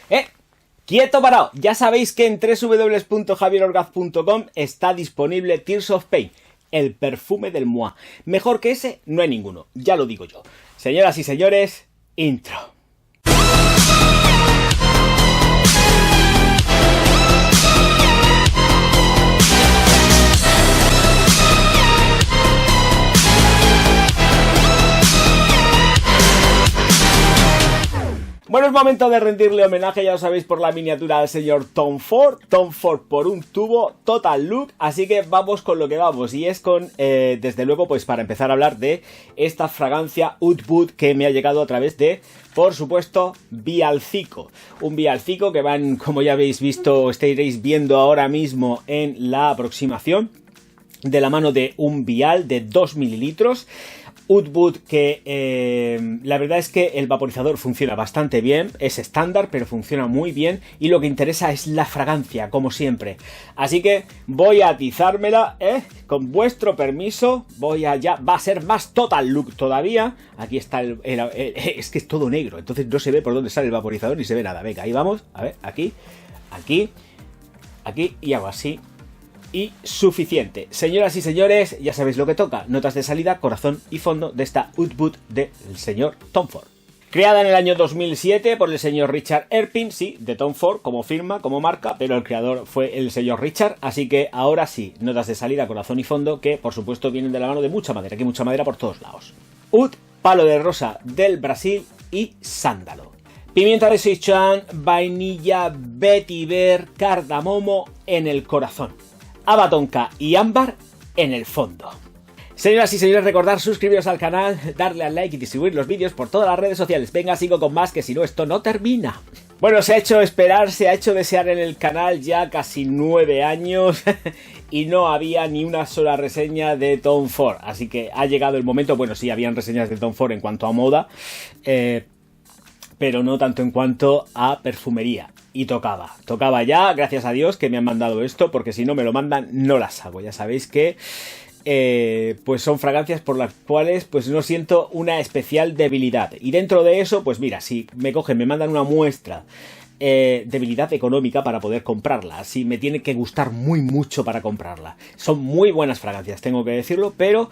¡Eh! ¡Quieto parado! Ya sabéis que en www.javierorgaz.com está disponible Tears of Pain, el perfume del Moi. Mejor que ese no hay ninguno, ya lo digo yo. Señoras y señores, intro. Bueno, es momento de rendirle homenaje, ya lo sabéis, por la miniatura al señor Tom Ford. Tom Ford por un tubo, Total Look. Así que vamos con lo que vamos. Y es con, desde luego, pues para empezar a hablar de esta fragancia Oud Boud que me ha llegado a través de, por supuesto, Vialcico. Un Vialcico que van, como ya habéis visto, estaréis viendo ahora mismo en la aproximación, de la mano de un vial de 2 mililitros. Oud Boud que la verdad es que el vaporizador funciona bastante bien, es estándar pero funciona muy bien y lo que interesa es la fragancia, como siempre. Así que voy a atizármela, con vuestro permiso, va a ser más Total Look todavía. Aquí está es que es todo negro, entonces no se ve por dónde sale el vaporizador ni se ve nada. Venga, ahí vamos, a ver, aquí y hago así. Y suficiente. Señoras y señores, ya sabéis lo que toca. Notas de salida, corazón y fondo de esta Oud Boud del señor Tom Ford. Creada en el año 2007 por el señor Richard Erpin, sí, de Tom Ford como firma, como marca, pero el creador fue el señor Richard, así que ahora sí, notas de salida, corazón y fondo, que por supuesto vienen de la mano de mucha madera, aquí hay mucha madera por todos lados. Oud, palo de rosa del Brasil y sándalo. Pimienta de Sichuan, vainilla, vetiver, cardamomo en el corazón. Haba tonka y ámbar en el fondo. Señoras y señores, recordad suscribiros al canal, darle al like y distribuir los vídeos por todas las redes sociales. Venga, sigo con más, que si no esto no termina. Bueno, se ha hecho esperar, se ha hecho desear en el canal ya casi 9 años y no había ni una sola reseña de Tom Ford. Así que ha llegado el momento, bueno, sí, habían reseñas de Tom Ford en cuanto a moda, pero no tanto en cuanto a perfumería. Y tocaba ya, gracias a Dios que me han mandado esto, porque si no me lo mandan no las hago. Ya sabéis que pues son fragancias por las cuales pues no siento una especial debilidad. Y dentro de eso, pues mira, si me mandan una muestra, debilidad económica para poder comprarla. Si me tiene que gustar muy mucho para comprarla. Son muy buenas fragancias, tengo que decirlo, pero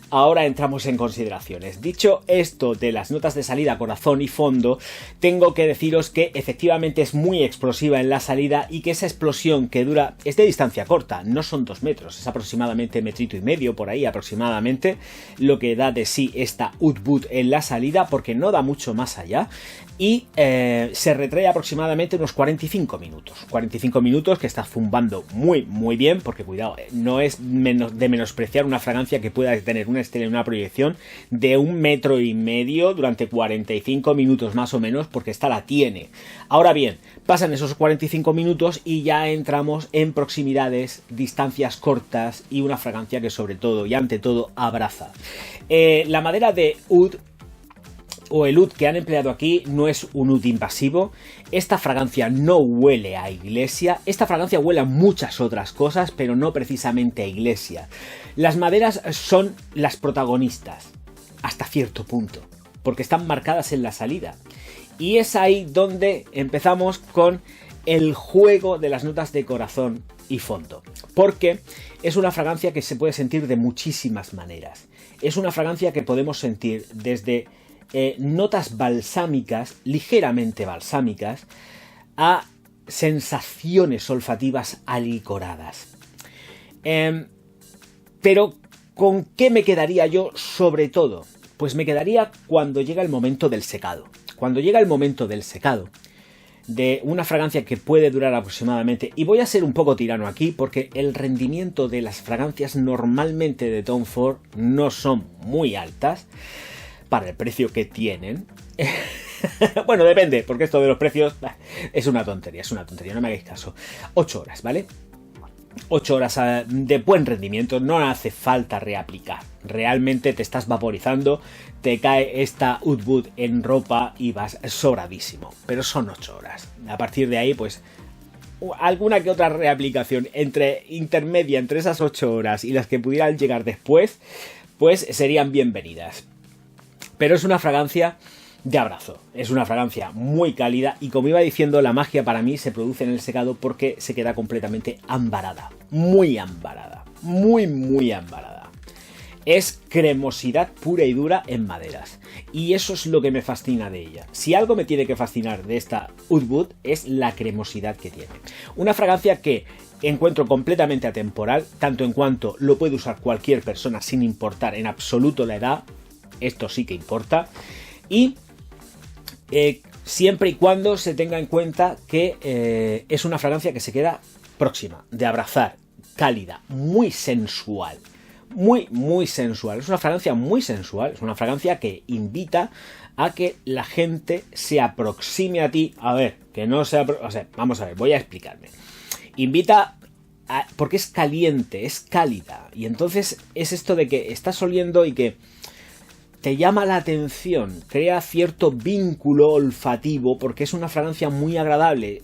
ahora entramos en consideraciones. Dicho esto de las notas de salida, corazón y fondo, tengo que deciros que efectivamente es muy explosiva en la salida y que esa explosión que dura es de distancia corta, no son 2 metros, es aproximadamente 1,5 metros por ahí aproximadamente lo que da de sí esta Oud Boud en la salida, porque no da mucho más allá y se retrae aproximadamente unos 45 minutos. 45 minutos que está zumbando muy bien, porque cuidado, no es de menospreciar una fragancia que pueda tener una estela en una proyección de 1,5 metros durante 45 minutos más o menos, porque esta la tiene. Ahora bien, pasan esos 45 minutos y ya entramos en proximidades, distancias cortas y una fragancia que sobre todo y ante todo abraza. La madera de Oud o el oud que han empleado aquí no es un oud invasivo. Esta fragancia no huele a iglesia. Esta fragancia huele a muchas otras cosas, pero no precisamente a iglesia. Las maderas son las protagonistas, hasta cierto punto, porque están marcadas en la salida. Y es ahí donde empezamos con el juego de las notas de corazón y fondo, porque es una fragancia que se puede sentir de muchísimas maneras. Es una fragancia que podemos sentir desde notas balsámicas, ligeramente balsámicas, a sensaciones olfativas alicoradas. Pero ¿con qué me quedaría yo sobre todo? Pues me quedaría cuando llega el momento del secado. Cuando llega el momento del secado de una fragancia que puede durar aproximadamente, y voy a ser un poco tirano aquí porque el rendimiento de las fragancias normalmente de Tom Ford no son muy altas para el precio que tienen. Bueno, depende, porque esto de los precios es una tontería, no me hagáis caso. 8 horas, ¿vale? 8 horas de buen rendimiento, no hace falta reaplicar. Realmente te estás vaporizando, te cae esta Oud Boud en ropa y vas sobradísimo. Pero son 8 horas. A partir de ahí, pues, alguna que otra reaplicación intermedia entre esas 8 horas y las que pudieran llegar después, pues serían bienvenidas. Pero es una fragancia de abrazo. Es una fragancia muy cálida y, como iba diciendo, la magia para mí se produce en el secado porque se queda completamente ambarada. Muy ambarada. Muy, muy ambarada. Es cremosidad pura y dura en maderas. Y eso es lo que me fascina de ella. Si algo me tiene que fascinar de esta Oud Wood es la cremosidad que tiene. Una fragancia que encuentro completamente atemporal, tanto en cuanto lo puede usar cualquier persona sin importar en absoluto la edad. Esto sí que importa. Y siempre y cuando se tenga en cuenta que es una fragancia que se queda próxima de abrazar, cálida, muy sensual. Muy, muy sensual. Es una fragancia muy sensual. Es una fragancia que invita a que la gente se aproxime a ti. A ver, que no se o sea, vamos a ver, voy a explicarme. Invita porque es caliente, es cálida. Y entonces es esto de que estás oliendo y que te llama la atención. Crea cierto vínculo olfativo porque es una fragancia muy agradable.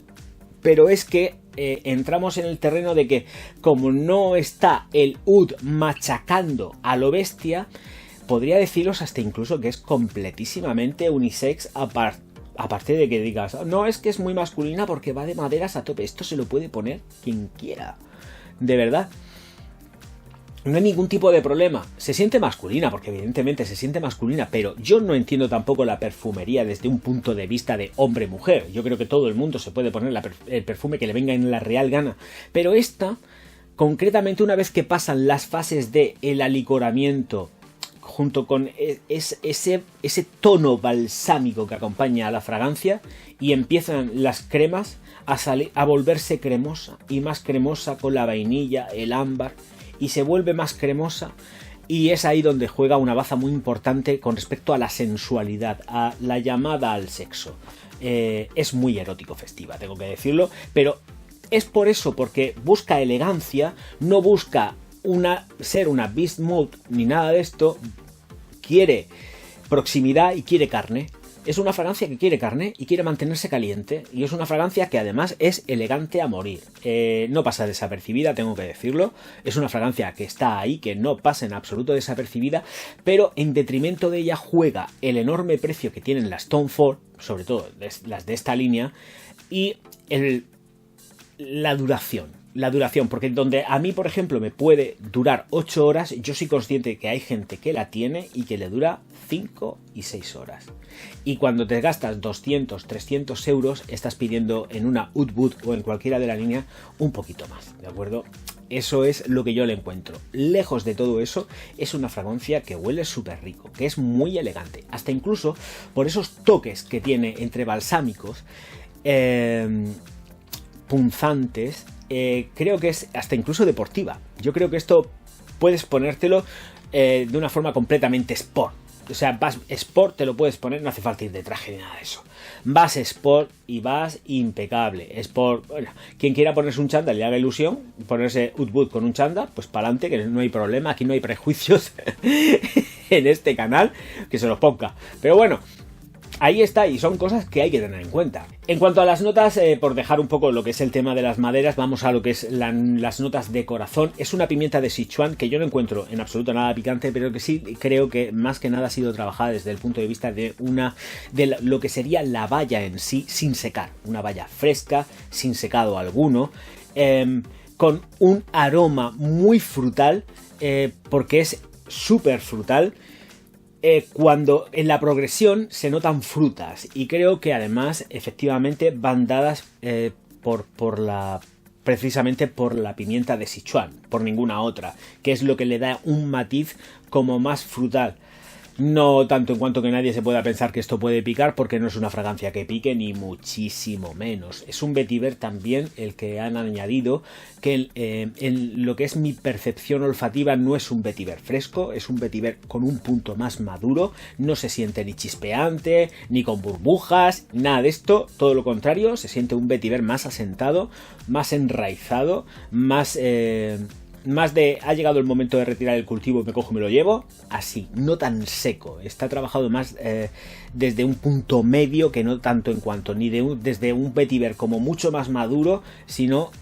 Pero es que entramos en el terreno de que, como no está el oud machacando a lo bestia, podría deciros hasta incluso que es completísimamente unisex, aparte de que digas, no, es que es muy masculina porque va de maderas a tope. Esto se lo puede poner quien quiera, de verdad. No hay ningún tipo de problema. Se siente masculina, porque evidentemente se siente masculina, pero yo no entiendo tampoco la perfumería desde un punto de vista de hombre-mujer. Yo creo que todo el mundo se puede poner el perfume que le venga en la real gana. Pero esta, concretamente, una vez que pasan las fases de el alicoramiento, junto con ese tono balsámico que acompaña a la fragancia, y empiezan las cremas a volverse cremosa, y más cremosa con la vainilla, el ámbar, y se vuelve más cremosa, y es ahí donde juega una baza muy importante con respecto a la sensualidad, a la llamada al sexo. Es muy erótico festiva, tengo que decirlo, pero es por eso, porque busca elegancia, no busca ser una beast mode ni nada de esto, quiere proximidad y quiere carne. Es una fragancia que quiere carne y quiere mantenerse caliente, y es una fragancia que además es elegante a morir. No pasa desapercibida, tengo que decirlo. Es una fragancia que está ahí, que no pasa en absoluto desapercibida, pero en detrimento de ella juega el enorme precio que tienen las Tom Ford, sobre todo las de esta línea, y la duración. La duración, porque donde a mí, por ejemplo, me puede durar 8 horas, yo soy consciente que hay gente que la tiene y que le dura 5 y 6 horas. Y cuando te gastas 200, 300 euros, estás pidiendo en una Oud Wood o en cualquiera de la línea un poquito más, ¿de acuerdo? Eso es lo que yo le encuentro. Lejos de todo eso, es una fragancia que huele súper rico, que es muy elegante. Hasta incluso por esos toques que tiene entre balsámicos, punzantes, creo que es hasta incluso deportiva. Yo creo que esto puedes ponértelo de una forma completamente sport. O sea, vas sport, te lo puedes poner, no hace falta ir de traje ni nada de eso. Vas sport y vas impecable. Sport, bueno, quien quiera ponerse un chándal y le haga ilusión, ponerse Oud Wood con un chándal, pues para adelante, que no hay problema, aquí no hay prejuicios en este canal, que se los ponga. Pero bueno, ahí está, y son cosas que hay que tener en cuenta. En cuanto a las notas, por dejar un poco lo que es el tema de las maderas, vamos a lo que es las notas de corazón. Es una pimienta de Sichuan que yo no encuentro en absoluto nada picante, pero que sí creo que más que nada ha sido trabajada desde el punto de vista de lo que sería la baya en sí, sin secar. Una baya fresca, sin secado alguno, con un aroma muy frutal, porque es súper frutal. Cuando en la progresión se notan frutas, y creo que además efectivamente van dadas precisamente por la pimienta de Sichuan, por ninguna otra, que es lo que le da un matiz como más frutal. No tanto en cuanto que nadie se pueda pensar que esto puede picar, porque no es una fragancia que pique, ni muchísimo menos. Es un vetiver también el que han añadido, que en lo que es mi percepción olfativa no es un vetiver fresco, es un vetiver con un punto más maduro, no se siente ni chispeante, ni con burbujas, nada de esto, todo lo contrario, se siente un vetiver más asentado, más enraizado, más de ha llegado el momento de retirar el cultivo, me cojo y me lo llevo, así, no tan seco. Está trabajado más desde un punto medio, que no tanto en cuanto ni desde un vetiver como mucho más maduro, sino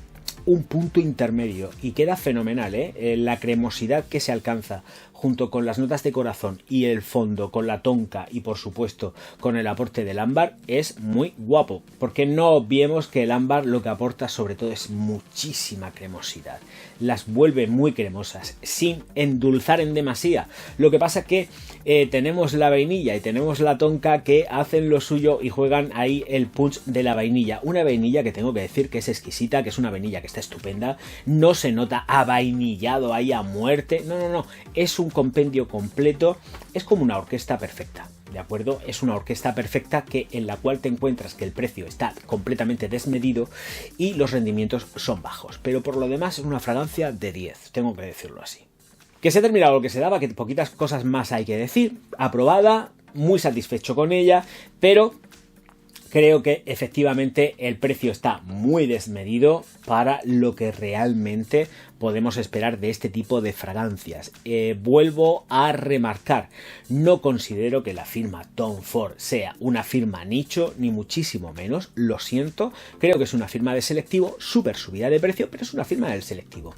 un punto intermedio, y queda fenomenal, la cremosidad que se alcanza junto con las notas de corazón y el fondo con la tonka y por supuesto con el aporte del ámbar, es muy guapo, porque no obviemos que el ámbar lo que aporta sobre todo es muchísima cremosidad, las vuelve muy cremosas sin endulzar en demasía. Lo que pasa que tenemos la vainilla y tenemos la tonka que hacen lo suyo y juegan ahí el punch de la vainilla, una vainilla que tengo que decir que es exquisita, que es una vainilla que está estupenda, no se nota avainillado ahí a muerte, no, es un compendio completo, es como una orquesta perfecta, ¿de acuerdo? Es una orquesta perfecta en la cual te encuentras que el precio está completamente desmedido y los rendimientos son bajos, pero por lo demás es una fragancia de 10, tengo que decirlo así. Que se ha terminado lo que se daba, que poquitas cosas más hay que decir, aprobada, muy satisfecho con ella, pero creo que efectivamente el precio está muy desmedido para lo que realmente podemos esperar de este tipo de fragancias. Vuelvo a remarcar, no considero que la firma Tom Ford sea una firma nicho, ni muchísimo menos, lo siento, creo que es una firma de selectivo, súper subida de precio, pero es una firma del selectivo.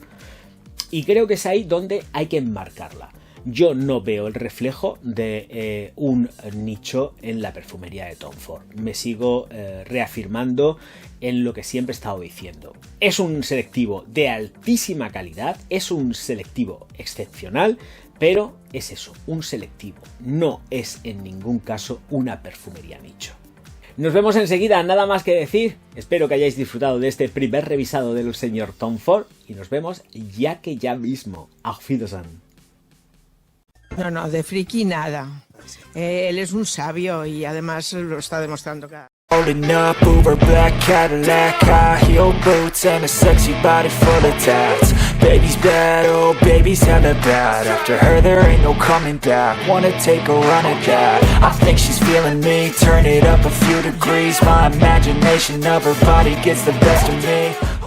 Y creo que es ahí donde hay que enmarcarla. Yo no veo el reflejo de un nicho en la perfumería de Tom Ford. Me sigo reafirmando en lo que siempre he estado diciendo. Es un selectivo de altísima calidad, es un selectivo excepcional, pero es eso, un selectivo. No es en ningún caso una perfumería nicho. Nos vemos enseguida, nada más que decir. Espero que hayáis disfrutado de este primer revisado del señor Tom Ford y nos vemos ya mismo. Auf Wiedersehen. No, de friki nada. Él es un sabio y además lo está demostrando cada... Rolling up Uber black Cadillac, high heel boots and a sexy body full of tats. Baby's bad, oh baby's hella bad. After her there ain't no coming back. Wanna take a run at that. I think she's feeling me. Turn it up a few degrees. My imagination of her body gets the best of me.